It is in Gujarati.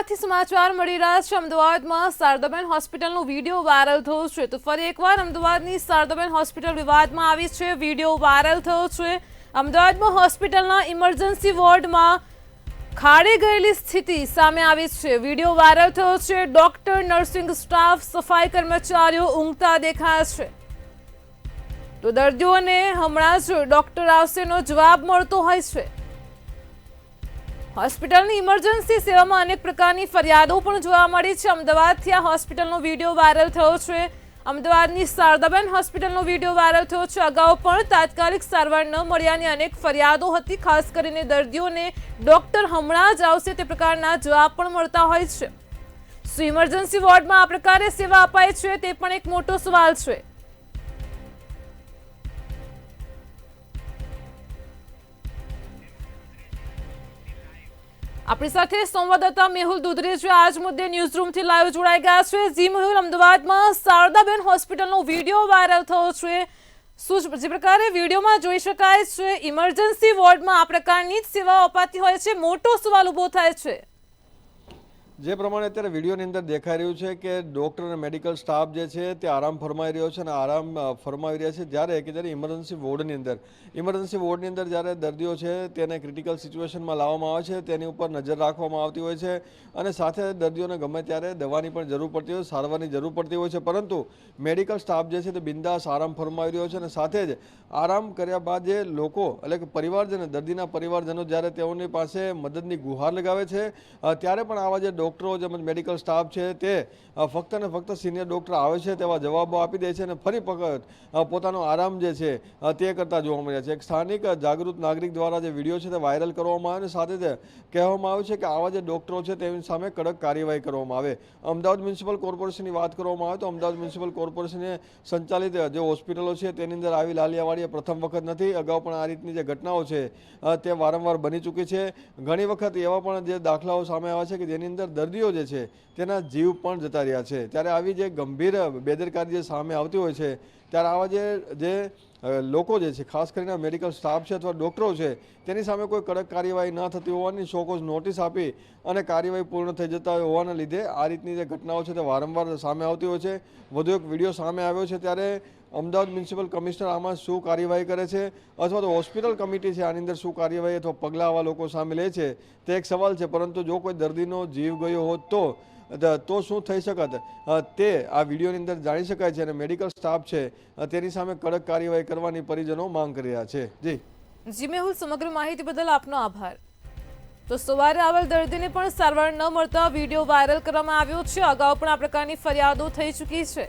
અમદાવાદથી સમાચાર મળી રહ્યા છે। અમદાવાદમાં શારદાબેન હોસ્પિટલનો વિડીયો વાયરલ થયો છે। તો ફરી એકવાર અમદાવાદની શારદાબેન હોસ્પિટલ વિવાદમાં આવી છે। વિડીયો વાયરલ થયો છે। અમદાવાદમાં હોસ્પિટલના ઇમરજન્સી વોર્ડમાં ખાડે ગયેલી સ્થિતિ સામે આવી છે। વિડીયો વાયરલ થયો છે। ડોક્ટર, નર્સિંગ સ્ટાફ, સફાઈ કર્મચારીઓ ઊંઘતા દેખાયા છે। તો દર્દીઓને હમણાં જ ડોક્ટર આવશેનો જવાબ મળતો હોય છે। હોસ્પિટલની ઇમરજન્સી સેવામાં અનેક પ્રકારની ફરિયાદો પણ જોવા મળી છે। અમદાવાદથી આ હોસ્પિટલનો વિડીયો વાયરલ થયો છે। અમદાવાદની શારદાબેન હોસ્પિટલનો વિડીયો વાયરલ થયો છે। અગાઉ પણ તાત્કાલિક સારવાર ન મળ્યાની અનેક ફરિયાદો હતી। ખાસ કરીને દર્દીઓને ડોક્ટર હમણાં જ આવશે તે પ્રકારના જવાબ પણ મળતા હોય છે। શું ઇમરજન્સી વોર્ડમાં આ પ્રકારે સેવા અપાય છે તે પણ એક મોટો સવાલ છે। આપણી સાથે સંવાદદાતા મેહુલ દુધરેજા આજ મુદ્દે ન્યૂઝરૂમથી લાઈવ જોડાઈ ગયા છે। જી મેહુલ, અમદાવાદમાં શારદાબેન હોસ્પિટલનો વિડીયો વાયરલ થયો છે। શું જે પ્રકારે વિડીયોમાં જોઈ શકાય છે, ઇમરજન્સી વોર્ડમાં આ પ્રકારની જ સેવાઓ અપાતી હોય છે, મોટો સવાલ ઊભો થાય છે। જે પ્રમાણે અત્યારે વિડીયોની અંદર દેખાઈ રહ્યું છે કે ડૉક્ટર અને મેડિકલ સ્ટાફ જે છે તે આરામ ફરમાઈ રહ્યો છે અને આરામ ફરમાવી રહ્યા છે જ્યારે ઇમરજન્સી વોર્ડની અંદર જ્યારે દર્દીઓ છે તેને ક્રિટિકલ સિચ્યુએશનમાં લાવવામાં આવે છે તેની ઉપર નજર રાખવામાં આવતી હોય છે અને સાથે દર્દીઓને ગમે ત્યારે દવાની પણ જરૂર પડતી હોય, સારવારની જરૂર પડતી હોય છે, પરંતુ મેડિકલ સ્ટાફ જે છે તે બિંદાસ આરામ ફરમાવી રહ્યો છે અને સાથે જ આરામ કર્યા બાદ જે લોકો એટલે કે પરિવારજનો, દર્દીના પરિવારજનો જ્યારે તેઓની પાસે મદદની ગુહાર લગાવે છે ત્યારે પણ આવા જે ડૉક્ટરો તેમજ મેડિકલ સ્ટાફ છે તે ફક્ત ને ફક્ત સિનિયર ડૉક્ટર આવે છે તેવા જવાબો આપી દે છે અને ફરી વખત પોતાનો આરામ જે છે તે કરતા જોવા મળ્યા છે। એક સ્થાનિક જાગૃત નાગરિક દ્વારા જે વિડીયો છે તે વાયરલ કરવામાં આવે અને સાથે જ કહેવામાં આવ્યું છે કે આવા જે ડૉક્ટરો છે તેની સામે કડક કાર્યવાહી કરવામાં આવે। અમદાવાદ મ્યુનિસિપલ કોર્પોરેશનની વાત કરવામાં આવે તો અમદાવાદ મ્યુનિસિપલ કોર્પોરેશને સંચાલિત જે હોસ્પિટલો છે તેની અંદર આવી લાલિયાવાડી પ્રથમ વખત નથી। અગાઉ પણ આ રીતની જે ઘટનાઓ છે તે વારંવાર બની ચૂકી છે। ઘણી વખત એવા પણ જે દાખલાઓ સામે આવ્યા છે કે જેની અંદર દર્દીઓ જે છે તેના જીવ પણ જતા રહ્યા છે। ત્યારે આવી જે ગંભીર બેદરકારી જે સામે આવતી હોય છે ત્યારે આવા જે લોકો જે છે, ખાસ કરીને મેડિકલ સ્ટાફ છે અથવા ડૉક્ટરો છે તેની સામે કોઈ કડક કાર્યવાહી ન થતી હોવાની શોકોઝ નોટિસ આપી અને કાર્યવાહી પૂર્ણ થઈ જતા હોવાના લીધે આ રીતની જે ઘટનાઓ છે તે વારંવાર સામે આવતી હોય છે। વધુ એક વિડીયો સામે આવ્યો છે ત્યારે અમદાવાદ મ્યુનિસિપલ કમિશનર આમાં શું કાર્યવાહી કરે છે અથવા તો હોસ્પિટલ કમિટી છે આની અંદર શું કાર્યવાહી અથવા પગલાં આવા લોકો સામે લે છે તે એક સવાલ છે। પરંતુ જો કોઈ દર્દીનો જીવ ગયો હોત તો શું થઈ શકત તે આ વિડીયોની અંદર જાણી શકાય છે અને મેડિકલ સ્ટાફ છે તેની સામે કડક કાર્યવાહી કરવાની પરિજનો માંગ કરી રહ્યા છે। જી મેહુલ, સમગ્ર માહિતી બદલ આપનો આભાર। તો સવારે આવેલ દર્દીને પણ સારવાર ન મળતા વિડીયો વાયરલ કરવામાં આવ્યો છે। અગાઉ પણ આ પ્રકારની ફરિયાદો થઈ ચૂકી છે।